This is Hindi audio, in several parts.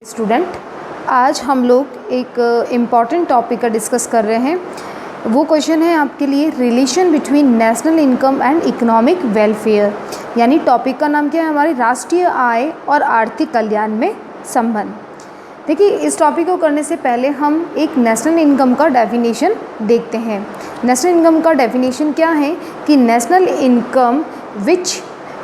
स्टूडेंट, आज हम लोग एक इम्पॉर्टेंट टॉपिक का डिस्कस कर रहे हैं। वो क्वेश्चन है आपके लिए relation between national income and economic welfare, यानी टॉपिक का नाम क्या है हमारी राष्ट्रीय आय और आर्थिक कल्याण में संबंध। देखिए, इस टॉपिक को करने से पहले हम एक नेशनल इनकम का डेफिनेशन देखते हैं। नेशनल इनकम का डेफिनेशन क्या है कि national income which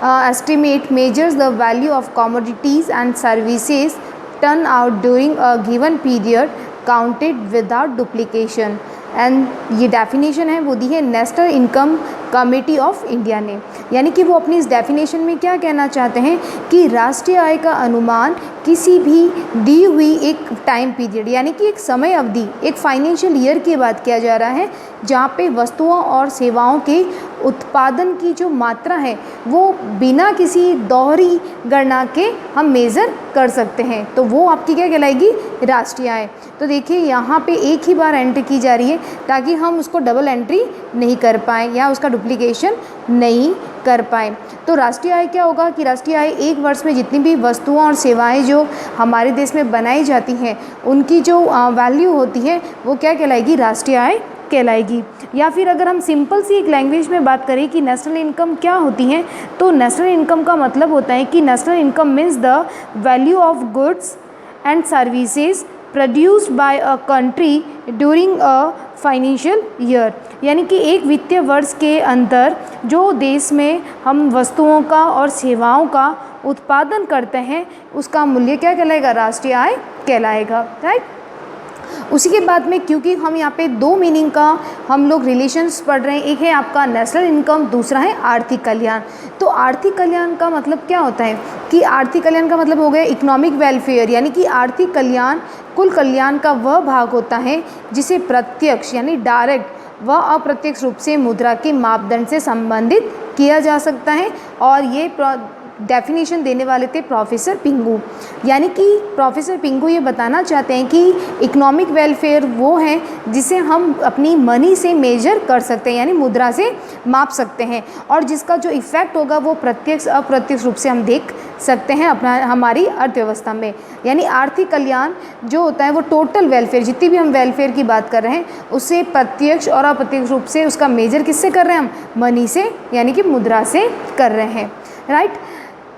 estimate measures the value of commodities and services turn out during a given period counted without duplication। And ये डेफिनेशन है वो दी है national income committee of India ने। यानी कि वो अपनी इस डेफिनेशन में क्या कहना चाहते हैं कि राष्ट्रीय आय का अनुमान किसी भी दी हुई एक टाइम पीरियड यानी कि एक समय अवधि, एक फाइनेंशियल ईयर की बात किया जा रहा है जहाँ पे वस्तुओं और सेवाओं के उत्पादन की जो मात्रा है वो बिना किसी दोहरी गणना के हम मेज़र कर सकते हैं, तो वो आपकी क्या कहलाएगी, राष्ट्रीय आय। तो देखिए यहाँ पे एक ही बार एंट्री की जा रही है ताकि हम उसको डबल एंट्री नहीं कर पाएँ या उसका डुप्लीकेशन नहीं कर पाएँ। तो राष्ट्रीय आय क्या होगा कि राष्ट्रीय आय एक वर्ष में जितनी भी वस्तुओं और सेवाएं जो हमारे देश में बनाई जाती हैं उनकी जो वैल्यू होती है वो क्या कहलाएगी, राष्ट्रीय आय कहलाएगी। या फिर अगर हम सिंपल सी एक लैंग्वेज में बात करें कि नेशनल इनकम क्या होती है, तो नेशनल इनकम का मतलब होता है कि national income means the value of goods and services produced by a country during a financial year. यानी कि एक वित्तीय वर्ष के अंदर जो देश में हम वस्तुओं का और सेवाओं का उत्पादन करते हैं उसका मूल्य क्या कहलाएगा, राष्ट्रीय आय कहलाएगा। राइट। उसी के बाद में क्योंकि हम यहाँ पे दो मीनिंग का हम लोग रिलेशंस पढ़ रहे हैं, एक है आपका नेशनल इनकम, दूसरा है आर्थिक कल्याण। तो आर्थिक कल्याण का मतलब क्या होता है कि आर्थिक कल्याण का मतलब हो गया इकोनॉमिक वेलफेयर, यानी कि आर्थिक कल्याण कुल कल्याण का वह भाग होता है जिसे प्रत्यक्ष यानी डायरेक्ट व अप्रत्यक्ष रूप से मुद्रा के मापदंड से संबंधित किया जा सकता है। और ये डेफिनेशन देने वाले थे प्रोफेसर पिंगू। यानी कि प्रोफेसर पिंगू ये बताना चाहते हैं कि इकोनॉमिक वेलफेयर वो है जिसे हम अपनी मनी से मेजर कर सकते हैं, यानी मुद्रा से माप सकते हैं, और जिसका जो इफ़ेक्ट होगा वो प्रत्यक्ष अप्रत्यक्ष रूप से हम देख सकते हैं अपना हमारी अर्थव्यवस्था में। यानी आर्थिक कल्याण जो होता है वो टोटल वेलफेयर, जितनी भी हम वेलफेयर की बात कर रहे हैं उससे प्रत्यक्ष और अप्रत्यक्ष रूप से उसका मेजर किससे कर रहे हैं, हम मनी से यानी कि मुद्रा से कर रहे हैं। राइट।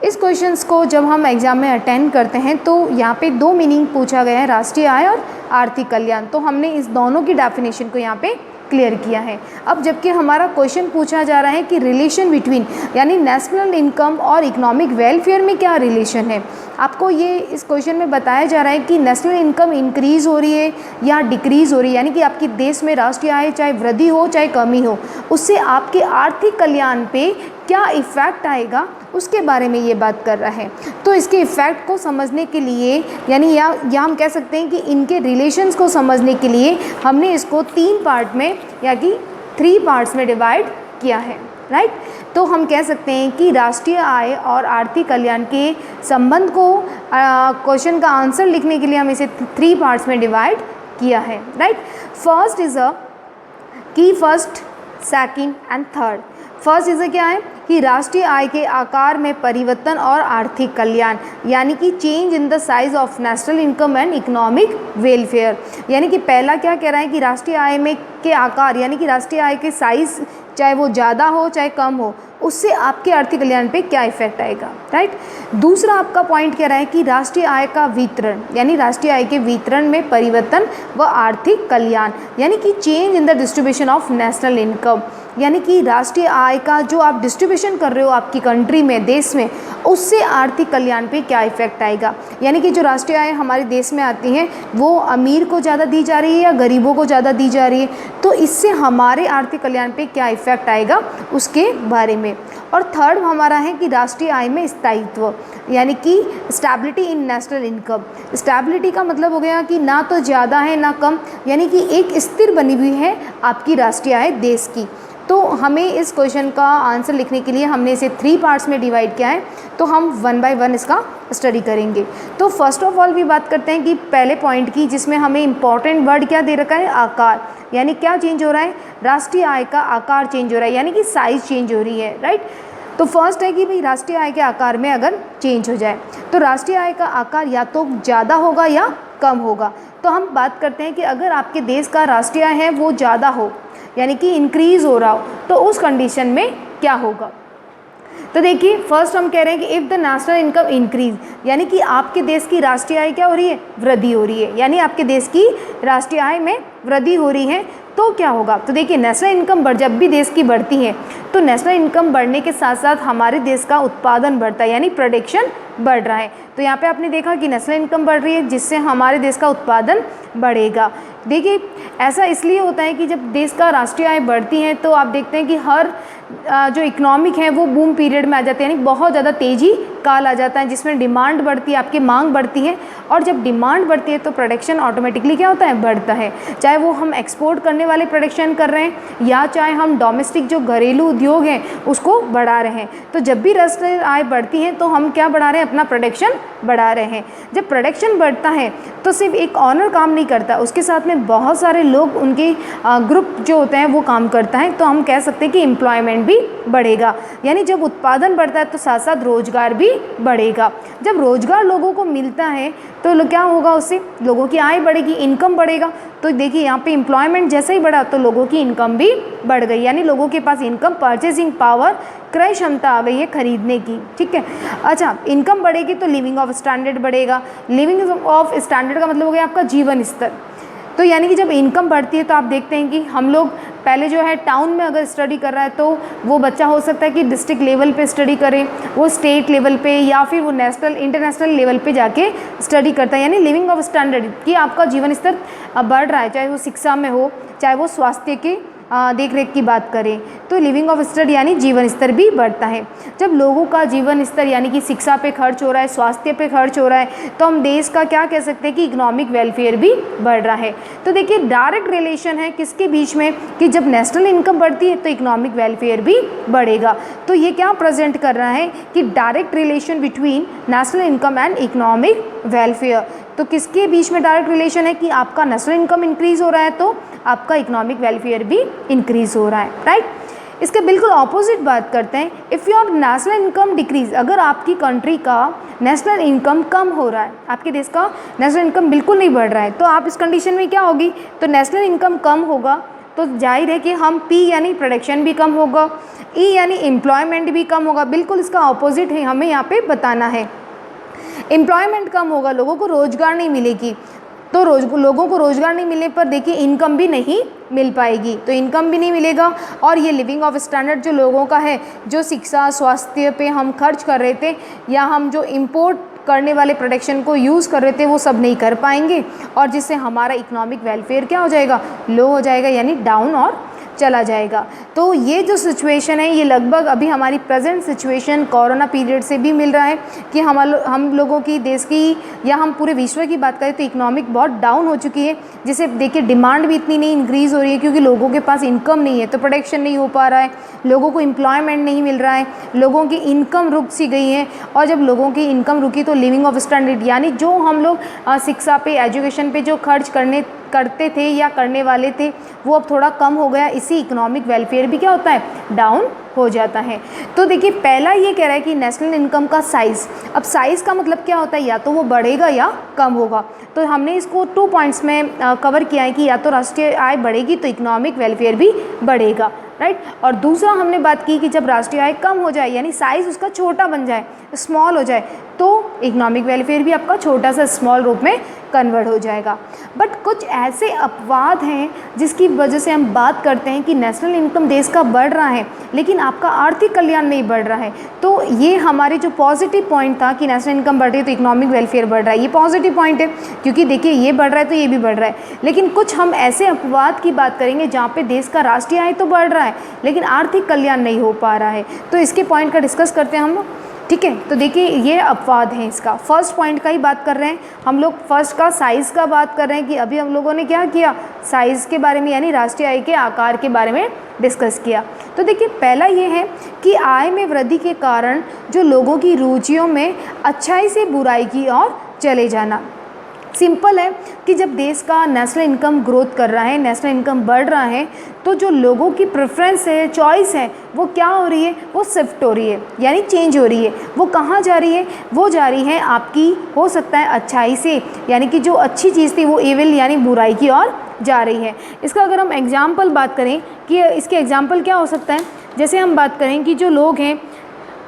इस क्वेश्चंस को जब हम एग्ज़ाम में अटेंड करते हैं तो यहाँ पे दो मीनिंग पूछा गया है, राष्ट्रीय आय और आर्थिक कल्याण। तो हमने इस दोनों की डेफिनेशन को यहाँ पे क्लियर किया है। अब जबकि हमारा क्वेश्चन पूछा जा रहा है कि रिलेशन बिटवीन यानी नेशनल इनकम और इकोनॉमिक वेलफेयर में क्या रिलेशन है, आपको ये इस क्वेश्चन में बताया जा रहा है कि नेशनल इनकम इंक्रीज़ हो रही है या डिक्रीज़ हो रही है, यानी कि आपके देश में राष्ट्रीय आय चाहे वृद्धि हो चाहे कमी हो उससे आपके आर्थिक कल्याण पे क्या इफ़ेक्ट आएगा उसके बारे में ये बात कर रहा है। तो इसके इफ़ेक्ट को समझने के लिए यानी या हम कह सकते हैं कि इनके रिलेशंस को समझने के लिए हमने इसको तीन पार्ट में या कि 3 पार्ट्स में डिवाइड किया है। राइट। तो हम कह सकते हैं कि राष्ट्रीय आय और आर्थिक कल्याण के संबंध को क्वेश्चन का आंसर लिखने के लिए हम इसे 3 पार्ट्स में डिवाइड किया है। राइट। फर्स्ट इज़ अ की first, second and third. First is क्या है कि राष्ट्रीय आय के आकार में परिवर्तन और आर्थिक कल्याण, यानी कि change in the size of national income and economic welfare. यानी कि पहला क्या कह रहा है कि राष्ट्रीय आय में के आकार यानी कि राष्ट्रीय आय के साइज चाहे वो ज़्यादा हो चाहे कम हो उससे आपके आर्थिक कल्याण पे क्या इफेक्ट आएगा। राइट। दूसरा आपका पॉइंट कह रहा है कि राष्ट्रीय आय का वितरण यानी राष्ट्रीय आय के वितरण में परिवर्तन व आर्थिक कल्याण, यानी कि change in the distribution of national income, यानी कि राष्ट्रीय आय का जो आप डिस्ट्रीब्यूशन कर रहे हो आपकी कंट्री में, देश में, उससे आर्थिक कल्याण पे क्या इफेक्ट आएगा। यानी कि जो राष्ट्रीय आय हमारे देश में आती है वो अमीर को ज़्यादा दी जा रही है या गरीबों को ज़्यादा दी जा रही है, तो इससे हमारे आर्थिक कल्याण पे क्या इफेक्ट आएगा उसके बारे में। और थर्ड हमारा है कि राष्ट्रीय आय में स्थायित्व, यानी कि stability in national income. Stability का मतलब हो गया कि ना तो ज़्यादा है ना कम, यानी कि एक स्थिर बनी हुई है आपकी राष्ट्रीय आय देश की। तो हमें इस क्वेश्चन का आंसर लिखने के लिए हमने इसे 3 पार्ट्स में डिवाइड किया है, तो हम 1 बाय 1 इसका स्टडी करेंगे। तो फर्स्ट ऑफ ऑल भी बात करते हैं कि पहले पॉइंट की, जिसमें हमें इंपॉर्टेंट वर्ड क्या दे रखा है, आकार, यानी क्या चेंज हो रहा है, राष्ट्रीय आय का आकार चेंज हो रहा है, यानी कि साइज चेंज हो रही है। राइट। तो फर्स्ट है कि भाई राष्ट्रीय आय के आकार में अगर चेंज हो जाए, तो राष्ट्रीय आय का आकार या तो ज़्यादा होगा या कम होगा। तो हम बात करते हैं कि अगर आपके देश का राष्ट्रीय आय है वो ज़्यादा हो, यानी कि इंक्रीज़ हो रहा हो, तो उस कंडीशन में क्या होगा। तो देखिए फर्स्ट हम कह रहे हैं कि if the national income increase, यानी कि आपके देश की राष्ट्रीय आय क्या हो रही है, वृद्धि हो रही है, यानी आपके देश की राष्ट्रीय आय में वृद्धि हो रही है, तो क्या होगा। तो देखिए नेशनल इनकम जब भी देश की बढ़ती है तो नेशनल इनकम बढ़ने के साथ साथ हमारे देश का उत्पादन बढ़ता है, यानी प्रोडक्शन बढ़ रहा है। तो यहाँ पे आपने देखा कि नेशनल इनकम बढ़ रही है जिससे हमारे देश का उत्पादन बढ़ेगा। देखिए ऐसा इसलिए होता है कि जब देश का राष्ट्रीय आय बढ़ती है तो आप देखते हैं कि हर जो इकोनॉमिक है वो बूम पीरियड में आ जाते हैं, यानी बहुत ज़्यादा तेज़ी काल आ जाता है जिसमें डिमांड बढ़ती है, आपकी मांग बढ़ती है, और जब डिमांड बढ़ती है तो प्रोडक्शन ऑटोमेटिकली क्या होता है, बढ़ता है। चाहे वो हम एक्सपोर्ट करने वाले प्रोडक्शन कर रहे हैं या चाहे हम डोमेस्टिक जो घरेलू उद्योग हैं उसको बढ़ा रहे हैं। तो जब भी राष्ट्रीय आय बढ़ती है तो हम क्या बढ़ा रहे हैं, अपना प्रोडक्शन बढ़ा रहे हैं। जब प्रोडक्शन बढ़ता है तो सिर्फ एक ऑनर काम नहीं करता, उसके साथ में बहुत सारे लोग, उनके ग्रुप जो होते हैं वो काम करता है। तो हम कह सकते हैं कि एम्प्लॉयमेंट भी बढ़ेगा, यानी जब उत्पादन बढ़ता है तो साथ साथ रोजगार भी बढ़ेगा। जब रोजगार लोगों को मिलता है तो क्या होगा, उससे लोगों की आय बढ़ेगी, इनकम बढ़ेगा। तो देखिए यहाँ पे एम्प्लॉयमेंट जैसे ही बढ़ा तो लोगों की इनकम भी बढ़ गई, यानी लोगों के पास इनकम, परचेसिंग पावर, क्रय क्षमता आ गई है खरीदने की। ठीक है, अच्छा इनकम बढ़ेगी तो लिविंग ऑफ स्टैंडर्ड बढ़ेगा। लिविंग ऑफ स्टैंडर्ड का मतलब हो गया आपका जीवन स्तर। तो यानी कि जब इनकम बढ़ती है तो आप देखते हैं कि हम लोग पहले जो है टाउन में अगर स्टडी कर रहा है तो वो बच्चा हो सकता है कि डिस्ट्रिक्ट लेवल पे स्टडी करे, वो स्टेट लेवल पे या फिर वो नेशनल इंटरनेशनल लेवल पे जाके स्टडी करता है। यानी लिविंग ऑफ स्टैंडर्ड कि आपका जीवन स्तर बढ़ रहा है, चाहे वो शिक्षा में हो, चाहे वो स्वास्थ्य के देख रेख की बात करें, तो लिविंग ऑफ स्टैंडर्ड यानी जीवन स्तर भी बढ़ता है। जब लोगों का जीवन स्तर यानी कि शिक्षा पे खर्च हो रहा है, स्वास्थ्य पे खर्च हो रहा है, तो हम देश का क्या कह सकते हैं कि इकोनॉमिक वेलफेयर भी बढ़ रहा है। तो देखिए डायरेक्ट रिलेशन है किसके बीच में, कि जब नेशनल इनकम बढ़ती है तो इकोनॉमिक वेलफेयर भी बढ़ेगा। तो ये क्या प्रेजेंट कर रहा है कि direct relation between national income and economic welfare. तो किसके बीच में डायरेक्ट रिलेशन है कि आपका नेशनल इनकम इंक्रीज हो रहा है तो आपका इकोनॉमिक वेलफेयर भी इंक्रीज हो रहा है, राइट। इसके बिल्कुल ऑपोजिट बात करते हैं, if your national income decrease, अगर आपकी कंट्री का नेशनल इनकम कम हो रहा है, आपके देश का नेशनल इनकम बिल्कुल नहीं बढ़ रहा है, तो आप इस कंडीशन में क्या होगी, तो नेशनल इनकम कम होगा तो जाहिर है कि हम पी यानी प्रोडक्शन भी कम होगा, ई यानी एम्प्लॉयमेंट भी कम होगा। बिल्कुल इसका ऑपोजिट है, हमें यहाँ पे बताना है। एम्प्लॉयमेंट कम होगा, लोगों को रोज़गार नहीं मिलेगी, तो लोगों को रोज़गार नहीं मिलने पर देखिए इनकम भी नहीं मिल पाएगी, तो इनकम भी नहीं मिलेगा। और ये लिविंग ऑफ स्टैंडर्ड जो लोगों का है, जो शिक्षा स्वास्थ्य पे हम खर्च कर रहे थे या हम जो इम्पोर्ट करने वाले प्रोडक्शन को यूज़ कर रहे थे वो सब नहीं कर पाएंगे, और जिससे हमारा इकोनॉमिक वेलफेयर क्या हो जाएगा, लो हो जाएगा, यानी डाउन और चला जाएगा। तो ये जो सिचुएशन है ये लगभग अभी हमारी प्रेजेंट सिचुएशन कोरोना पीरियड से भी मिल रहा है कि हम लोगों की देश की या हम पूरे विश्व की बात करें तो इकोनॉमिक बहुत डाउन हो चुकी है, जिसे देखिए डिमांड भी इतनी नहीं इंक्रीज़ हो रही है क्योंकि लोगों के पास इनकम नहीं है, तो प्रोडक्शन नहीं हो पा रहा है, लोगों को एम्प्लॉयमेंट नहीं मिल रहा है, लोगों की इनकम रुक सी गई है। और जब लोगों की इनकम रुकी तो लिविंग ऑफ स्टैंडर्ड यानी जो हम लोग शिक्षा पे, एजुकेशन पे जो खर्च करते थे या करने वाले थे वो अब थोड़ा कम हो गया। इसी इकोनॉमिक वेलफेयर भी क्या होता है, डाउन हो जाता है। तो देखिए पहला ये कह रहा है कि नेशनल इनकम का साइज़, अब साइज़ का मतलब क्या होता है, या तो वो बढ़ेगा या कम होगा। तो हमने इसको 2 पॉइंट्स में कवर किया है कि या तो राष्ट्रीय आय बढ़ेगी तो इकोनॉमिक वेलफेयर भी बढ़ेगा, राइट। और दूसरा हमने बात की कि जब राष्ट्रीय आय कम हो जाए यानी साइज़ उसका छोटा बन जाए, स्मॉल हो जाए, तो इकोनॉमिक वेलफेयर भी आपका छोटा सा स्मॉल रूप में कन्वर्ट हो जाएगा। बट कुछ ऐसे अपवाद हैं जिसकी वजह से हम बात करते हैं कि नेशनल इनकम देश का बढ़ रहा है लेकिन आपका आर्थिक कल्याण नहीं बढ़ रहा है। तो ये हमारे जो पॉजिटिव पॉइंट था कि नेशनल इनकम बढ़ रही है तो इकोनॉमिक वेलफेयर बढ़ रहा है, ये पॉजिटिव पॉइंट है क्योंकि देखिए ये बढ़ रहा है तो ये भी बढ़ रहा है। लेकिन कुछ हम ऐसे अपवाद की बात करेंगे जहाँ पे देश का राष्ट्रीय आय तो बढ़ रहा है लेकिन आर्थिक कल्याण नहीं हो पा रहा है, तो इसके पॉइंट का डिस्कस करते हैं हम लोग, ठीक है। तो देखिए ये अपवाद है, इसका फर्स्ट पॉइंट का ही बात कर रहे हैं हम लोग, फर्स्ट का साइज़ का बात कर रहे हैं कि अभी हम लोगों ने क्या किया, साइज़ के बारे में यानी राष्ट्रीय आय के आकार के बारे में डिस्कस किया। तो देखिए पहला ये है कि आय में वृद्धि के कारण जो लोगों की रुचियों में अच्छाई से बुराई की ओर चले जाना, सिंपल है कि जब देश का नेशनल इनकम ग्रोथ कर रहा है, नेशनल इनकम बढ़ रहा है, तो जो लोगों की प्रेफरेंस है, चॉइस है, वो क्या हो रही है, वो शिफ्ट हो रही है, यानी चेंज हो रही है। वो कहाँ जा रही है, वो जा रही है आपकी हो सकता है अच्छाई से, यानी कि जो अच्छी चीज़ थी वो एविल यानी बुराई की ओर जा रही है। इसका अगर हम एग्जाम्पल बात करें कि इसके एग्जाम्पल क्या हो सकता है, जैसे हम बात करें कि जो लोग हैं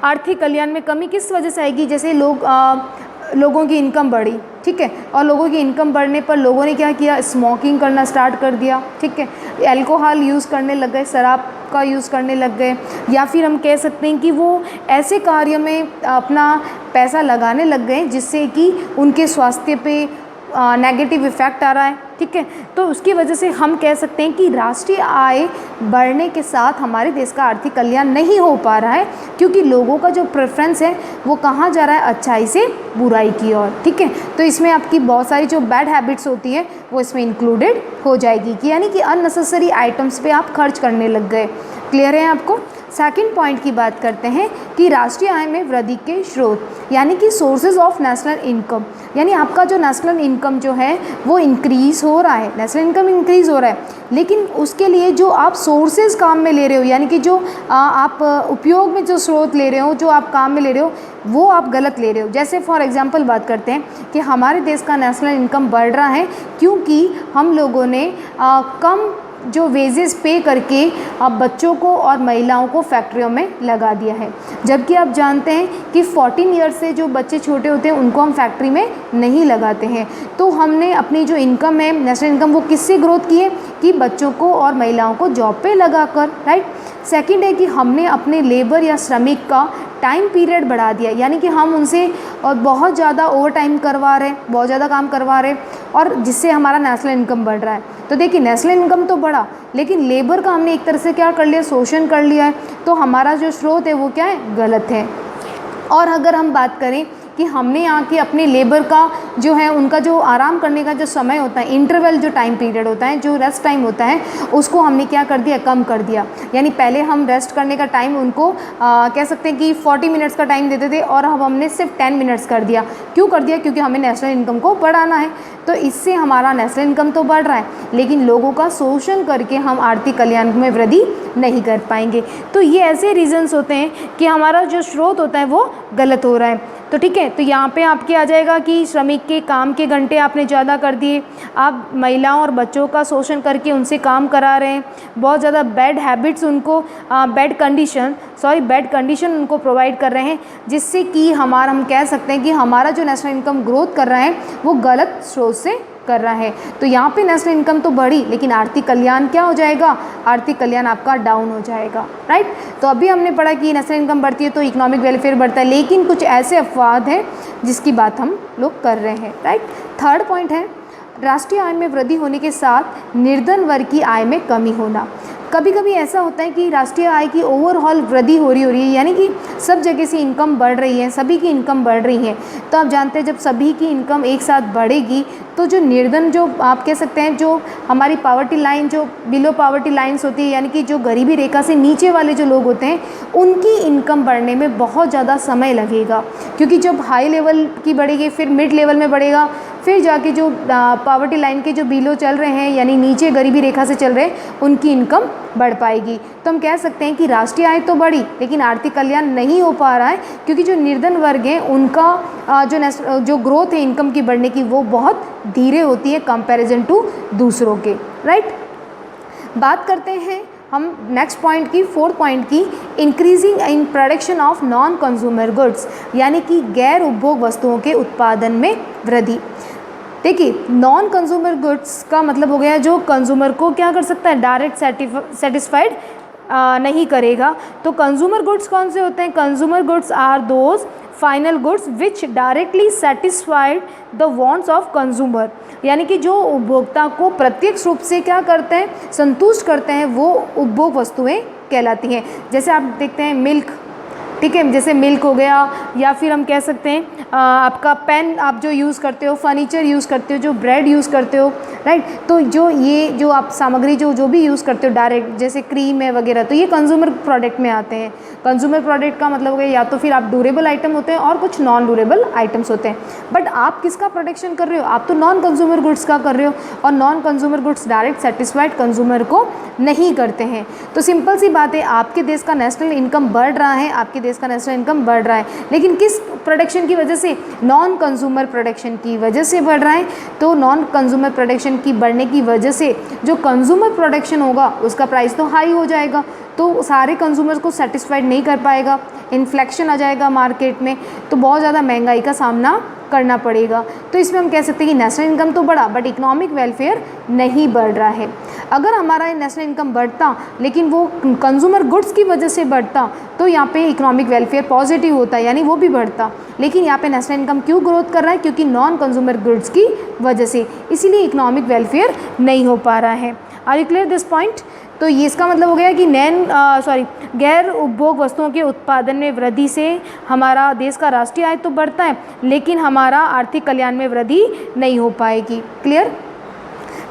आर्थिक कल्याण में कमी किस वजह से आएगी, जैसे लोगों की इनकम बढ़ी, ठीक है, और लोगों की इनकम बढ़ने पर लोगों ने क्या किया, स्मोकिंग करना स्टार्ट कर दिया, ठीक है, अल्कोहल यूज़ करने लग गए, शराब का यूज़ करने लग गए, या फिर हम कह सकते हैं कि वो ऐसे कार्य में अपना पैसा लगाने लग गए जिससे कि उनके स्वास्थ्य पे नेगेटिव इफ़ेक्ट आ रहा है, ठीक है। तो उसकी वजह से हम कह सकते हैं कि राष्ट्रीय आय बढ़ने के साथ हमारे देश का आर्थिक कल्याण नहीं हो पा रहा है, क्योंकि लोगों का जो प्रेफरेंस है वो कहाँ जा रहा है, अच्छाई से बुराई की ओर, ठीक है। तो इसमें आपकी बहुत सारी जो बैड हैबिट्स होती है वो इसमें इंक्लूडेड हो जाएगी, कि यानी कि अननेसेसरी आइटम्स पे आप खर्च करने लग गए। क्लियर है आपको। सेकंड पॉइंट की बात करते हैं कि राष्ट्रीय आय में वृद्धि के स्रोत, यानी कि सोर्सेज ऑफ नेशनल इनकम, यानी आपका जो नेशनल इनकम जो है वो इंक्रीज़ हो रहा है, नेशनल इनकम इंक्रीज़ हो रहा है, लेकिन उसके लिए जो आप सोर्सेज काम में ले रहे हो, यानी कि जो आप उपयोग में जो स्रोत ले रहे हो, जो आप काम में ले रहे हो, वो आप गलत ले रहे हो। जैसे फॉर एग्जांपल बात करते हैं कि हमारे देश का नेशनल इनकम बढ़ रहा है क्योंकि हम लोगों ने कम जो वेजेस पे करके अब बच्चों को और महिलाओं को फैक्ट्रियों में लगा दिया है, जबकि आप जानते हैं कि 14 ईयर्स से जो बच्चे छोटे होते हैं उनको हम फैक्ट्री में नहीं लगाते हैं। तो हमने अपनी जो इनकम है, नेशनल इनकम, वो किससे ग्रोथ की है, कि बच्चों को और महिलाओं को जॉब पे लगाकर, राइट। सेकंड है कि हमने अपने लेबर या श्रमिक का टाइम पीरियड बढ़ा दिया, यानी कि हम उनसे बहुत ज़्यादा ओवर टाइम करवा रहे हैं, बहुत ज़्यादा काम करवा रहे हैं, और जिससे हमारा नेशनल इनकम बढ़ रहा है। तो देखिए नेशनल इनकम तो बढ़ा, लेकिन लेबर का हमने एक तरह से क्या कर लिया, शोषण कर लिया है, तो हमारा जो स्रोत है वो क्या है, गलत है। और अगर हम बात करें कि हमने यहाँ के अपने लेबर का जो है, उनका जो आराम करने का जो समय होता है, इंटरवल जो टाइम पीरियड होता है, जो रेस्ट टाइम होता है, उसको हमने क्या कर दिया, कम कर दिया। यानी पहले हम रेस्ट करने का टाइम उनको कह सकते हैं कि 40 मिनट्स का टाइम देते थे, और अब हमने सिर्फ 10 मिनट्स कर दिया। क्यों कर दिया, क्योंकि हमें नेशनल इनकम को बढ़ाना है। तो इससे हमारा नेशनल इनकम तो बढ़ रहा है, लेकिन लोगों का शोषण करके हम आर्थिक कल्याण में वृद्धि नहीं कर पाएंगे। तो ये ऐसे रीजंस होते हैं कि हमारा जो स्रोत होता है वो गलत हो रहा है। तो ठीक है, तो यहाँ पे आपके आ जाएगा कि श्रमिक के काम के घंटे आपने ज़्यादा कर दिए, आप महिलाओं और बच्चों का शोषण करके उनसे काम करा रहे हैं, बहुत ज़्यादा बैड हैबिट्स उनको, बैड कंडीशन उनको प्रोवाइड कर रहे हैं, जिससे कि हम कह सकते हैं कि हमारा जो नेशनल इनकम ग्रोथ कर रहा है वो गलत स्रोत से कर रहा है। तो यहाँ पे नेशनल इनकम तो बढ़ी, लेकिन आर्थिक कल्याण क्या हो जाएगा, आर्थिक कल्याण आपका डाउन हो जाएगा, राइट। तो अभी हमने पढ़ा कि नेशनल इनकम बढ़ती है तो इकोनॉमिक वेलफेयर बढ़ता है, लेकिन कुछ ऐसे अपवाद हैं जिसकी बात हम लोग कर रहे हैं, राइट। थर्ड पॉइंट है राष्ट्रीय आय में वृद्धि होने के साथ निर्धन वर्ग की आय में कमी होना। कभी कभी ऐसा होता है कि राष्ट्रीय आय की ओवरऑल वृद्धि हो रही है, यानी कि सब जगह से इनकम बढ़ रही है, सभी की इनकम बढ़ रही है। तो आप जानते हैं जब सभी की इनकम एक साथ बढ़ेगी तो जो निर्धन, जो आप कह सकते हैं जो हमारी पावर्टी लाइन, जो बिलो पावर्टी लाइन्स होती है, यानी कि जो गरीबी रेखा से नीचे वाले जो लोग होते हैं, उनकी इनकम बढ़ने में बहुत ज़्यादा समय लगेगा, क्योंकि जब हाई लेवल की बढ़ेगी फिर मिड लेवल में बढ़ेगा, फिर जाके जो पावर्टी लाइन के जो बिलो चल रहे हैं, यानी नीचे गरीबी रेखा से चल रहे हैं, उनकी इनकम बढ़ पाएगी। तो हम कह सकते हैं कि राष्ट्रीय आय तो बढ़ी, लेकिन आर्थिक कल्याण नहीं हो पा रहा है, क्योंकि जो निर्धन वर्ग है उनका जो ग्रोथ है इनकम की बढ़ने की, वो बहुत धीरे होती है कंपैरिजन टू दूसरों के, राइट। बात करते हैं हम नेक्स्ट पॉइंट की, फोर्थ पॉइंट की, increasing in production of non consumer goods, यानी कि गैर उपभोग वस्तुओं के उत्पादन में वृद्धि। देखिए नॉन कंज्यूमर गुड्स का मतलब हो गया जो कंज्यूमर को क्या कर सकता है, डायरेक्ट सेटिस्फाइड नहीं करेगा। तो कंज्यूमर गुड्स कौन से होते हैं, consumer goods are those final goods which directly satisfied the wants of consumer, यानी कि जो उपभोक्ता को प्रत्यक्ष रूप से क्या करते हैं, संतुष्ट करते हैं, वो उपभोग वस्तुएं कहलाती हैं। जैसे आप देखते हैं मिल्क, ठीक है, जैसे मिल्क हो गया, या फिर हम कह सकते हैं आपका पेन आप जो यूज़ करते हो, फर्नीचर यूज़ करते हो, जो ब्रेड यूज़ करते हो, राइट। तो जो आप सामग्री जो भी यूज़ करते हो डायरेक्ट, जैसे क्रीम है वगैरह, तो ये कंज्यूमर प्रोडक्ट में आते हैं। कंज्यूमर प्रोडक्ट का मतलब हो गया या तो फिर आप ड्यूरेबल आइटम होते हैं और कुछ नॉन ड्यूरेबल आइटम्स होते हैं। बट आप किसका प्रोडक्शन कर रहे हो? आप तो नॉन कंज्यूमर गुड्स का कर रहे हो, और non consumer goods direct satisfied consumer को नहीं करते हैं। तो सिंपल सी बात है, आपके देश का नेशनल इनकम बढ़ रहा है, आपके देश का नेशनल इनकम बढ़ रहा है, लेकिन किस प्रोडक्शन की वजह से? नॉन कंज्यूमर प्रोडक्शन की वजह से बढ़ रहा है। तो नॉन कंज्यूमर प्रोडक्शन की बढ़ने की वजह से जो कंज्यूमर प्रोडक्शन होगा उसका प्राइस तो हाई हो जाएगा, तो सारे कंज्यूमर्स को सेटिस्फाइड नहीं कर पाएगा, इन्फ्लेक्शन आ जाएगा मार्केट में, तो बहुत ज़्यादा महंगाई का सामना करना पड़ेगा। तो इसमें हम कह सकते हैं कि नेशनल इनकम तो बढ़ा बट इकोनॉमिक वेलफेयर नहीं बढ़ रहा है। अगर हमारा नेशनल इनकम बढ़ता लेकिन वो कंज्यूमर गुड्स की वजह से बढ़ता तो यहाँ पे इकोनॉमिक वेलफेयर पॉजिटिव होता, यानी वो भी बढ़ता। लेकिन यहाँ पे नेशनल इनकम क्यों ग्रोथ कर रहा है? क्योंकि नॉन कंज्यूमर गुड्स की वजह से, इसीलिए इकोनॉमिक वेलफेयर नहीं हो पा रहा है। Are you clear this point? तो ये इसका मतलब हो गया कि गैर उपभोग वस्तुओं के उत्पादन में वृद्धि से हमारा देश का राष्ट्रीय आय तो बढ़ता है, लेकिन हमारा आर्थिक कल्याण में वृद्धि नहीं हो पाएगी। क्लियर?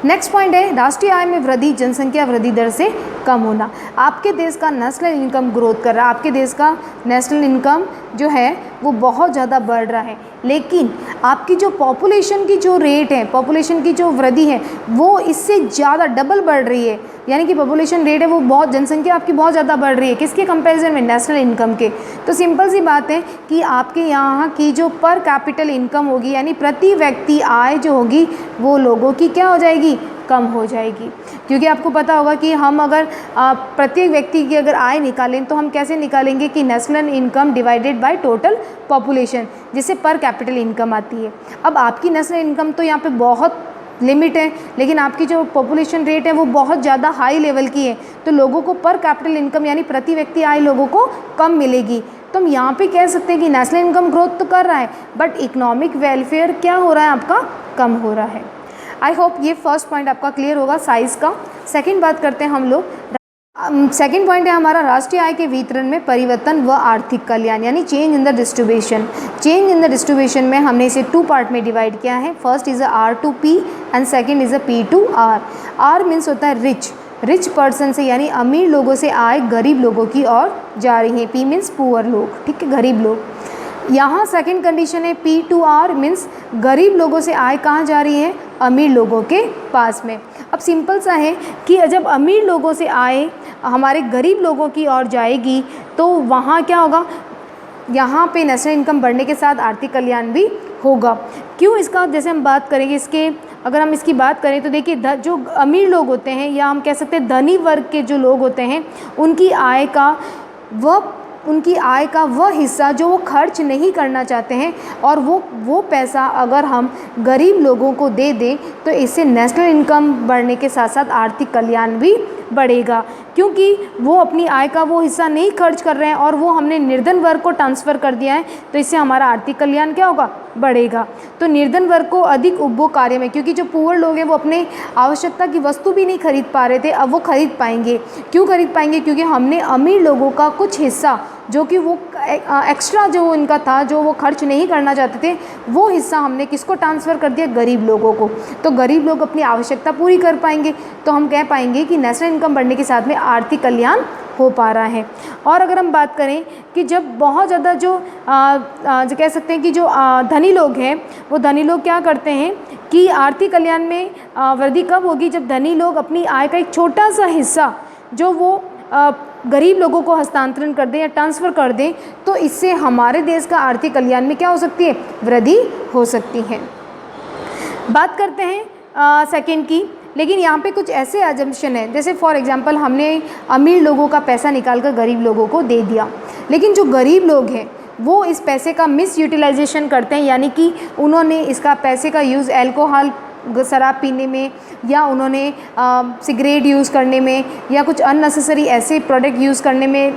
नेक्स्ट पॉइंट है राष्ट्रीय आय में वृद्धि जनसंख्या वृद्धि दर से कम होना। आपके देश का नेशनल इनकम ग्रोथ कर रहा है, आपके देश का नेशनल इनकम जो है वो बहुत ज़्यादा बढ़ रहा है, लेकिन आपकी जो पॉपुलेशन की जो रेट है, पॉपुलेशन की जो वृद्धि है वो इससे ज़्यादा डबल बढ़ रही है। यानी कि पॉपुलेशन रेट है वो बहुत, जनसंख्या आपकी बहुत ज़्यादा बढ़ रही है, किसके कंपैरिजन में? नेशनल इनकम के। तो सिंपल सी बात है कि आपके यहाँ की जो पर कैपिटल इनकम होगी, यानी प्रति व्यक्ति आय जो होगी वो लोगों की क्या हो जाएगी? कम हो जाएगी। क्योंकि आपको पता होगा कि हम अगर प्रत्येक व्यक्ति की अगर आय निकालें तो हम कैसे निकालेंगे कि national income divided by total population, जिससे पर कैपिटल इनकम आती है। अब आपकी नेशनल इनकम तो यहाँ पे बहुत लिमिट है, लेकिन आपकी जो पॉपुलेशन रेट है वो बहुत ज़्यादा हाई लेवल की है, तो लोगों को पर कैपिटल इनकम यानी प्रति व्यक्ति आय लोगों को कम मिलेगी। तो हम यहाँ पे कह सकते हैं कि नेशनल इनकम ग्रोथ तो कर रहा है बट इकोनॉमिक वेलफेयर क्या हो रहा है? आपका कम हो रहा है। आई होप ये फर्स्ट पॉइंट आपका क्लियर होगा साइज़ का। सेकंड बात करते हैं हम लोग, सेकंड पॉइंट है हमारा राष्ट्रीय आय के वितरण में परिवर्तन व आर्थिक कल्याण, यानी change in the distribution. Change in the distribution में हमने इसे 2 पार्ट में डिवाइड किया है। First is a R to P and second is a P to R। R means होता है रिच पर्सन से, यानी अमीर लोगों से आय गरीब लोगों की ओर जा रही है। P मीन्स पुअर लोग, ठीक है, गरीब लोग। यहाँ सेकंड कंडीशन है P to R मीन्स गरीब लोगों से आय कहाँ जा रही है? अमीर लोगों के पास में। अब सिंपल सा है कि जब अमीर लोगों से आय हमारे गरीब लोगों की ओर जाएगी तो वहाँ क्या होगा? यहाँ पे नेशनल इनकम बढ़ने के साथ आर्थिक कल्याण भी होगा। क्यों? इसका जैसे हम बात करेंगे, अगर हम इसकी बात करें तो देखिए, जो अमीर लोग होते हैं या हम कह सकते हैं धनी वर्ग के जो लोग होते हैं, उनकी आय का वह हिस्सा जो वो खर्च नहीं करना चाहते हैं, और वो पैसा अगर हम गरीब लोगों को दे दें तो इससे नेशनल इनकम बढ़ने के साथ साथ आर्थिक कल्याण भी बढ़ेगा, क्योंकि वो अपनी आय का वो हिस्सा नहीं खर्च कर रहे हैं और वो हमने निर्धन वर्ग को ट्रांसफ़र कर दिया है, तो इससे हमारा आर्थिक कल्याण क्या होगा? बढ़ेगा। तो निर्धन वर्ग को अधिक उपभोग कार्य में, क्योंकि जो पुअर लोग हैं वो अपने आवश्यकता की वस्तु भी नहीं खरीद पा रहे थे, अब वो खरीद पाएंगे। क्यों खरीद पाएंगे? क्योंकि हमने अमीर लोगों का कुछ हिस्सा जो कि वो एक्स्ट्रा जो उनका था, जो वो खर्च नहीं करना चाहते थे, वो हिस्सा हमने किसको ट्रांसफ़र कर दिया? गरीब लोगों को। तो गरीब लोग अपनी आवश्यकता पूरी कर पाएंगे, तो हम कह पाएंगे कि नेशनल इनकम बढ़ने के साथ में आर्थिक कल्याण हो पा रहा है। और अगर हम बात करें कि जब बहुत ज़्यादा जो कह सकते हैं कि जो धनी लोग हैं, वो धनी लोग क्या करते हैं कि आर्थिक कल्याण में वृद्धि कब होगी? जब धनी लोग अपनी आय का एक छोटा सा हिस्सा जो वो गरीब लोगों को हस्तांतरण कर दें या ट्रांसफ़र कर दें, तो इससे हमारे देश का आर्थिक कल्याण में क्या हो सकती है? वृद्धि हो सकती है। बात करते हैं सेकंड की, लेकिन यहाँ पे कुछ ऐसे अजम्पशन है, जैसे फॉर एग्जांपल हमने अमीर लोगों का पैसा निकाल कर गरीब लोगों को दे दिया, लेकिन जो गरीब लोग हैं वो इस पैसे का मिस यूटिलाइजेशन करते हैं, यानी कि उन्होंने इसका पैसे का यूज़ अल्कोहल शराब पीने में, या उन्होंने सिगरेट यूज़ करने में, या कुछ अननेसेसरी ऐसे प्रोडक्ट यूज़ करने में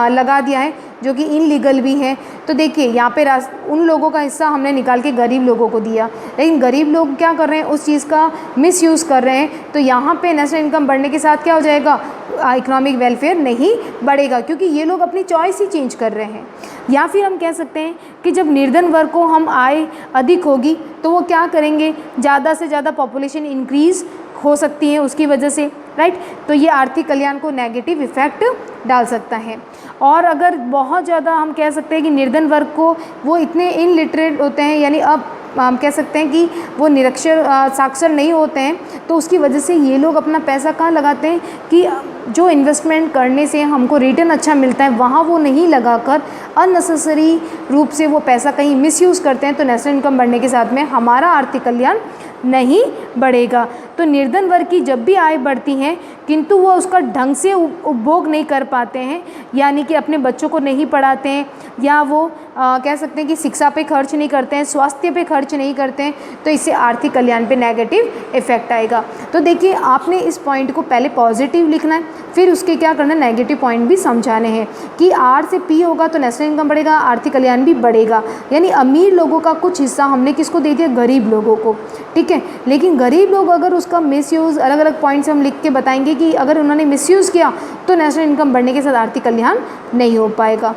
लगा दिया है जो कि इनलीगल भी है। तो देखिए यहाँ पे उन लोगों का हिस्सा हमने निकाल के गरीब लोगों को दिया, लेकिन गरीब लोग क्या कर रहे हैं? उस चीज़ का मिसयूज़ कर रहे हैं। तो यहाँ पे नेशनल इनकम बढ़ने के साथ क्या हो जाएगा? इकोनॉमिक वेलफेयर नहीं बढ़ेगा, क्योंकि ये लोग अपनी चॉइस ही चेंज कर रहे हैं। या फिर हम कह सकते हैं कि जब निर्धन वर्ग को हम आय अधिक होगी तो वो क्या करेंगे, ज़्यादा से ज़्यादा पॉपुलेशन इंक्रीज़ हो सकती है उसकी वजह से, राइट। तो ये आर्थिक कल्याण को नेगेटिव इफ़ेक्ट डाल सकता है। और अगर बहुत ज़्यादा हम कह सकते हैं कि निर्धन वर्ग को वो इतने इनलिटरेट होते हैं, यानी अब हम कह सकते हैं कि वो निरक्षर साक्षर नहीं होते हैं, तो उसकी वजह से ये लोग अपना पैसा कहाँ लगाते हैं कि जो इन्वेस्टमेंट करने से हमको रिटर्न अच्छा मिलता है वहाँ वो नहीं लगाकर अननेसेसरी रूप से वो पैसा कहीं मिसयूज़ करते हैं। तो नेशनल इनकम बढ़ने के साथ में हमारा आर्थिक कल्याण नहीं बढ़ेगा। तो निर्धन वर्ग की जब भी आय बढ़ती है किंतु वो उसका ढंग से उपभोग नहीं कर पाते हैं, यानी कि अपने बच्चों को नहीं पढ़ाते हैं, या वो कह सकते हैं कि शिक्षा पे खर्च नहीं करते हैं, स्वास्थ्य पे खर्च नहीं करते हैं, तो इससे आर्थिक कल्याण पे नेगेटिव इफेक्ट आएगा। तो देखिए आपने इस पॉइंट को पहले पॉजिटिव लिखना है, फिर उसके क्या करना है, नेगेटिव पॉइंट भी समझाने हैं कि आर से पी होगा तो नेशनल इनकम बढ़ेगा, आर्थिक कल्याण भी बढ़ेगा। यानी अमीर लोगों का कुछ हिस्सा हमने किसको दे दिया, गरीब लोगों को, ठीक है। लेकिन गरीब लोग अगर उसका मिसयूज़, अलग अलग पॉइंट्स हम लिख के बताएंगे कि अगर उन्होंने मिसयूज़ किया तो नेशनल इनकम बढ़ने के साथ आर्थिक कल्याण नहीं हो पाएगा।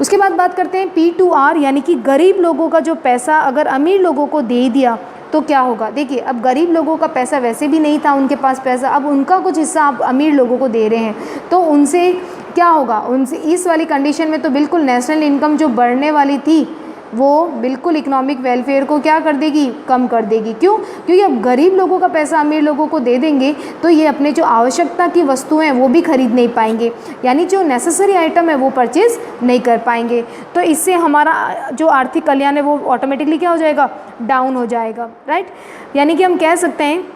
उसके बाद बात करते हैं P2R, यानी कि गरीब लोगों का जो पैसा अगर अमीर लोगों को दे दिया तो क्या होगा। देखिए अब गरीब लोगों का पैसा वैसे भी नहीं था उनके पास पैसा, अब उनका कुछ हिस्सा आप अमीर लोगों को दे रहे हैं, तो उनसे क्या होगा, उनसे इस वाली कंडीशन में तो बिल्कुल नेशनल इनकम जो बढ़ने वाली थी वो बिल्कुल इकोनॉमिक वेलफेयर को क्या कर देगी, कम कर देगी। क्यों, क्योंकि अब गरीब लोगों का पैसा अमीर लोगों को दे देंगे तो ये अपने जो आवश्यकता की वस्तुएं हैं वो भी खरीद नहीं पाएंगे, यानी जो नेसेसरी आइटम है वो परचेज़ नहीं कर पाएंगे। तो इससे हमारा जो आर्थिक कल्याण है वो ऑटोमेटिकली क्या हो जाएगा, डाउन हो जाएगा, राइट। यानी कि हम कह सकते हैं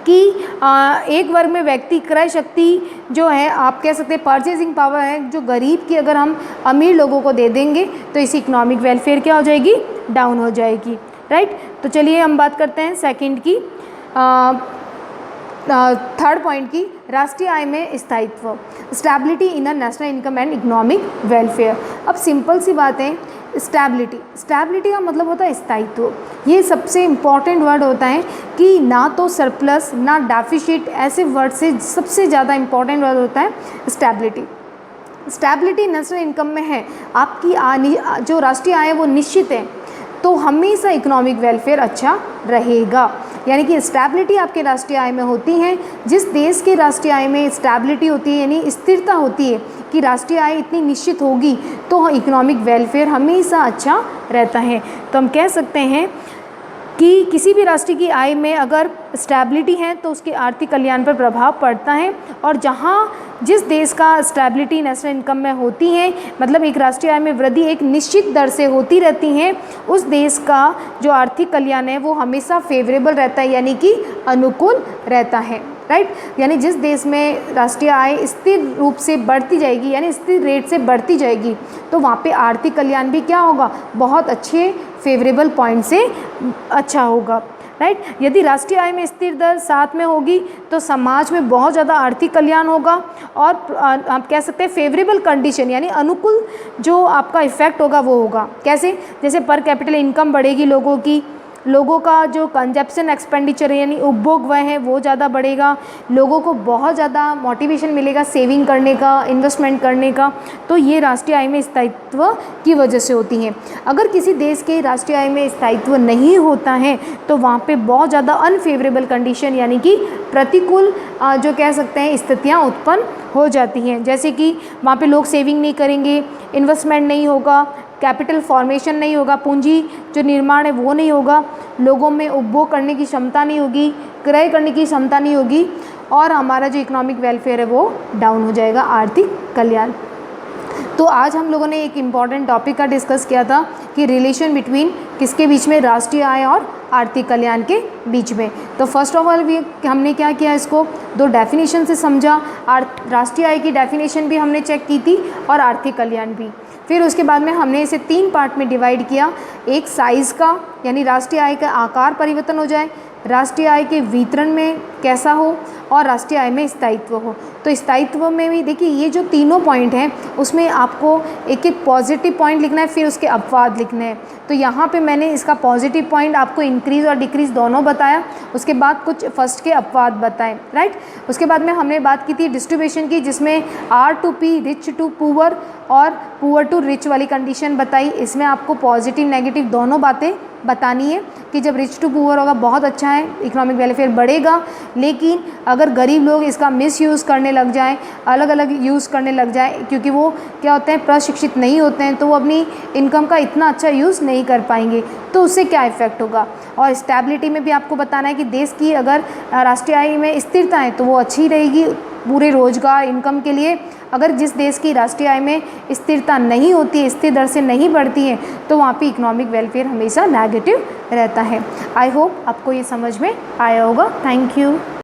कि एक वर्ग में व्यक्ति क्रय शक्ति जो है, आप कह सकते हैं परचेजिंग पावर है जो गरीब की, अगर हम अमीर लोगों को दे देंगे तो इसी इकोनॉमिक वेलफेयर क्या हो जाएगी, डाउन हो जाएगी, राइट। तो चलिए हम बात करते हैं सेकंड की, थर्ड पॉइंट की, राष्ट्रीय आय में स्थायित्व, stability in a national income and economic welfare. अब सिंपल सी बात है, स्टेबिलिटी का मतलब होता है स्थायित्व। ये सबसे इम्पॉर्टेंट वर्ड होता है कि ना तो सरप्लस ना डेफिसिट, ऐसे वर्ड से सबसे ज़्यादा इम्पॉर्टेंट वर्ड होता है स्टेबिलिटी नेशनल इनकम में है, आपकी जो राष्ट्रीय आय है वो निश्चित है, तो हमेशा इकोनॉमिक वेलफेयर अच्छा रहेगा। यानी कि स्टेबिलिटी आपके राष्ट्रीय आय में होती है, जिस देश के राष्ट्रीय आय में स्टेबिलिटी होती है यानी स्थिरता होती है कि राष्ट्रीय आय इतनी निश्चित होगी तो इकोनॉमिक वेलफेयर हमेशा अच्छा रहता है। तो हम कह सकते हैं कि किसी भी राष्ट्र की आय में अगर स्टेबिलिटी है तो उसके आर्थिक कल्याण पर प्रभाव पड़ता है, और जिस देश का स्टेबिलिटी नेशनल इनकम में होती है, मतलब एक राष्ट्रीय आय में वृद्धि एक निश्चित दर से होती रहती है, उस देश का जो आर्थिक कल्याण है वो हमेशा फेवरेबल रहता है, यानी कि अनुकूल रहता है, राइट। यानी जिस देश में राष्ट्रीय आय स्थिर रूप से बढ़ती जाएगी, यानी स्थिर रेट से बढ़ती जाएगी, तो वहाँ पे आर्थिक कल्याण भी क्या होगा, बहुत अच्छे फेवरेबल पॉइंट से अच्छा होगा, राइट। यदि राष्ट्रीय आय में स्थिर दर साथ में होगी तो समाज में बहुत ज़्यादा आर्थिक कल्याण होगा, और आप कह सकते हैं फेवरेबल कंडीशन यानी अनुकूल जो आपका इफ़ेक्ट होगा वो होगा। कैसे, जैसे पर कैपिटल इनकम बढ़ेगी लोगों का जो कंजप्शन एक्सपेंडिचर है यानी उपभोग वह है वो ज़्यादा बढ़ेगा, लोगों को बहुत ज़्यादा मोटिवेशन मिलेगा सेविंग करने का, इन्वेस्टमेंट करने का, तो ये राष्ट्रीय आय में स्थायित्व की वजह से होती हैं। अगर किसी देश के राष्ट्रीय आय में स्थायित्व नहीं होता है तो वहाँ पे बहुत ज़्यादा अनफेवरेबल कंडीशन यानी कि प्रतिकूल जो कह सकते हैं स्थितियाँ उत्पन्न हो जाती हैं, जैसे कि वहाँ पे लोग सेविंग नहीं करेंगे, इन्वेस्टमेंट नहीं होगा, कैपिटल फॉर्मेशन नहीं होगा, पूंजी जो निर्माण है वो नहीं होगा, लोगों में उपभोग करने की क्षमता नहीं होगी, क्रय करने की क्षमता नहीं होगी, और हमारा जो इकोनॉमिक वेलफेयर है वो डाउन हो जाएगा, आर्थिक कल्याण। तो आज हम लोगों ने एक इम्पॉर्टेंट टॉपिक का डिस्कस किया था कि रिलेशन बिटवीन किसके बीच में, राष्ट्रीय आय और आर्थिक कल्याण के बीच में। तो फर्स्ट ऑफ ऑल हमने क्या किया, इसको दो डेफिनेशन से समझा, राष्ट्रीय आय की डेफिनेशन भी हमने चेक की थी और आर्थिक कल्याण भी। फिर उसके बाद में हमने इसे 3 पार्ट में डिवाइड किया, एक साइज़ का, यानी राष्ट्रीय आय का आकार परिवर्तन हो जाए, राष्ट्रीय आय के वितरण में कैसा हो और राष्ट्रीय आय में स्थायित्व हो। तो स्थायित्व में भी देखिए ये जो तीनों पॉइंट हैं उसमें आपको एक एक पॉजिटिव पॉइंट लिखना है, फिर उसके अपवाद लिखने हैं। तो यहाँ पे मैंने इसका पॉजिटिव पॉइंट आपको इंक्रीज़ और डिक्रीज़ दोनों बताया, उसके बाद कुछ फर्स्ट के अपवाद बताए, राइट। उसके बाद में हमने बात की थी डिस्ट्रीब्यूशन की, जिसमें R to P, rich to poor और पुअर टू रिच वाली कंडीशन बताई। इसमें आपको पॉजिटिव नेगेटिव दोनों बातें बतानी है कि जब रिच टू पुअर होगा बहुत अच्छा है, इकोनॉमिक वेलफेयर बढ़ेगा, लेकिन अगर गरीब लोग इसका मिसयूज़ करने लग जाएं, अलग अलग यूज़ करने लग जाएं, क्योंकि वो क्या होते हैं प्रशिक्षित नहीं होते हैं, तो वो अपनी इनकम का इतना अच्छा यूज़ नहीं कर पाएंगे, तो उससे क्या इफ़ेक्ट होगा। और स्टेबिलिटी में भी आपको बताना है कि देश की अगर राष्ट्रीय आय में स्थिरता है तो वो अच्छी रहेगी पूरे रोजगार इनकम के लिए। अगर जिस देश की राष्ट्रीय आय में स्थिरता नहीं होती है, स्थिर दर से नहीं बढ़ती है, तो वहाँ पे इकोनॉमिक वेलफेयर हमेशा नेगेटिव रहता है। आई होप आपको ये समझ में आया होगा। Thank you.